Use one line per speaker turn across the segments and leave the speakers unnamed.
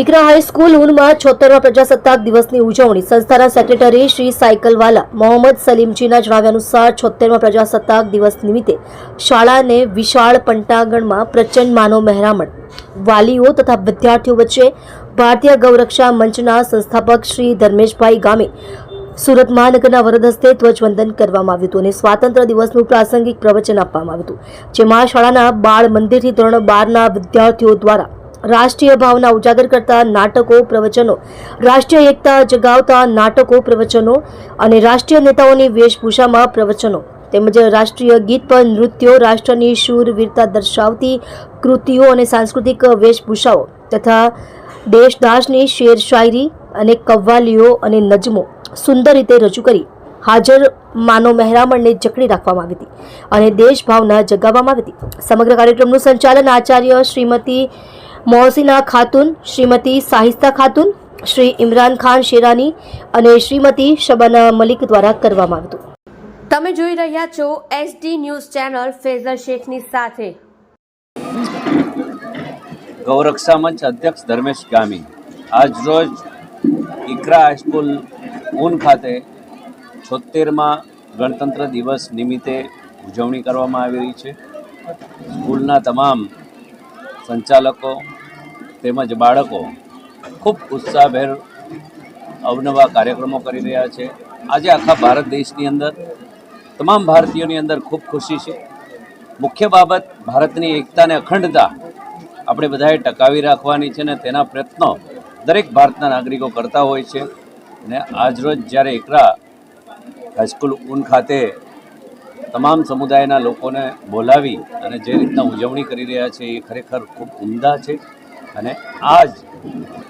Iqra high school ઊનમાં 76મા પ્રજાસત્તાક દિવસની ઉજવણી સંસ્થાના સેક્રેટરી શ્રી સાયકલવાલા મોહમ્મદ સલીમજીના જણાવ્યા અનુસાર 76મા પ્રજાસત્તાક દિવસ નિમિત્તે શાળાને વિશાળ પંટાંગણમાં પ્રચંડ માનવ મહેરામણ વાલીઓ તથા વિદ્યાર્થીઓ વચ્ચે ભારતીય ગૌરક્ષા મંચના સંસ્થાપક શ્રી ધર્મેશભાઈ ગામે સુરત મહાનગરના વરદ હસ્તે ધ્વજવંદન કરવામાં આવ્યું હતું અને સ્વાતંત્ર્ય દિવસનું પ્રાસંગિક પ્રવચન આપવામાં આવ્યું હતું, જેમાં શાળાના બાળ મંદિરથી ધોરણ 12ના વિદ્યાર્થીઓ દ્વારા રાષ્ટ્રીય ભાવના ઉજાગર કરતા નાટકો પ્રવચનો, રાષ્ટ્રીય એકતા જગાવતા નાટકો પ્રવચનો અને રાષ્ટ્રીય નેતાઓની વેશભૂષામાં પ્રવચનો તેમજ રાષ્ટ્રીય ગીત પર નૃત્યો, રાષ્ટ્રની શૂરવીરતા દર્શાવતી કૃતિઓ અને સાંસ્કૃતિક વેશભૂષાઓ તથા દેશદાસની શેર શાયરી અને કવ્વાલીઓ અને નજમો સુંદર રીતે રજૂ કરી હાજર માનવ મહેરામણને જકડી રાખવામાં આવી હતી અને દેશભાવના જગાવવામાં આવી હતી. સમગ્ર કાર્યક્રમનું સંચાલન આચાર્ય શ્રીમતી મોહસિના ખાતુન, શ્રીમતી સાહિસ્તા ખાતુન, શ્રી ઇમરાન ખાન શેરાની અને શ્રીમતી શબાના મલિક દ્વારા કરવામાં આવ્યું હતું. તમે જોઈ રહ્યા છો SD ન્યૂઝ ચેનલ ફેઝર શેખની સાથે.
ગૌરક્ષા મંચ અધ્યક્ષ ધર્મેશ ગામી આજ રોજ ઇકરા હાઈસ્કૂલ ઊન ખાતે 76મા ગણતંત્ર દિવસ નિમિત્તે ઉજવણી કરવામાં આવી રહી છે. સ્કૂલના તમામ સંચાલકો તેમજ બાળકો ખૂબ ઉત્સાહભેર અવનવા કાર્યક્રમો કરી રહ્યા છે. આજે આખા ભારત દેશની અંદર તમામ ભારતીયોની અંદર ખૂબ ખુશી છે. મુખ્ય બાબત ભારતની એકતા અને અખંડતા આપણે બધાએ ટકાવી રાખવાની છે અને તેના પ્રયત્નો દરેક ભારતના નાગરિકો કરતા હોય છે. અને આજરોજ જ્યારે ઇકરા હાઈસ્કૂલ ઊન ખાતે તમામ સમુદાયના લોકોને બોલાવી અને જે રીતના ઉજવણી કરી રહ્યા છે એ ખરેખર ખૂબ ઉમદા છે. અને આ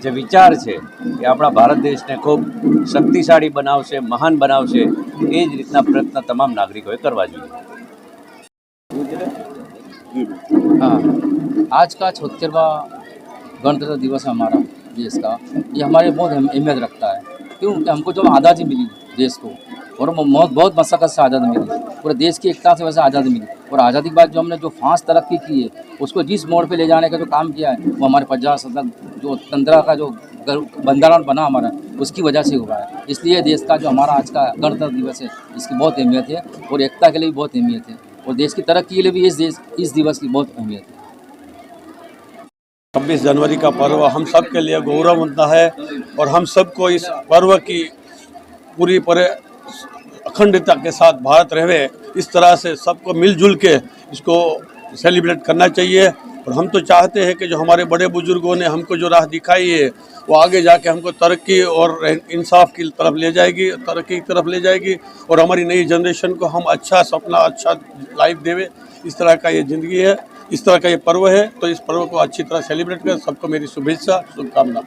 જે વિચાર છે કે આપણા ભારત દેશને ખૂબ શક્તિશાળી બનાવશે, મહાન બનાવશે, એ જ રીતના પ્રયત્ન તમામ નાગરિકોએ કરવા જોઈએ.
हाँ, आज का 76वां गणतंत्र दिवस है हमारा देश का, ये हमारे बहुत अहमियत रखता है. क्यों कि हमको जब आज़ादी मिली देश को और बहुत मशक्क़त से आज़ादी मिली, पूरे देश की एकता से वैसे आज़ादी मिली और आज़ादी के बाद जो हमने जो फास्ट तरक्की की है उसको जिस मोड़ पे ले जाने का जो काम किया है वो हमारे प्रजासत्ताक जो तंत्र का जो बंधारण बना हमारा उसकी वजह से हुआ है. इसलिए देश का जो हमारा आज का गणतंत्र दिवस है इसकी बहुत अहमियत है और एकता के लिए भी बहुत अहमियत है और देश की तरक्की के लिए भी इस दिवस की बहुत अहमियत है.
26 जनवरी का पर्व हम सब के लिए गौरव होता है और हम सबको इस पर्व की पूरी अखंडता के साथ भारत रहे इस तरह से सबको मिलजुल के इसको सेलिब्रेट करना चाहिए. और हम तो चाहते हैं कि जो हमारे बड़े बुजुर्गों ने हमको जो राह दिखाई है वो आगे जाके हमको तरक्की और इंसाफ की तरफ ले जाएगी, तरक्की की तरफ ले जाएगी और हमारी नई जनरेशन को हम अच्छा सपना, अच्छा लाइफ देवे. इस तरह का ये ज़िंदगी है, इस तरह का ये पर्व है. तो इस पर्व को अच्छी तरह सेलिब्रेट कर सबको मेरी शुभेच्छा, शुभकामना.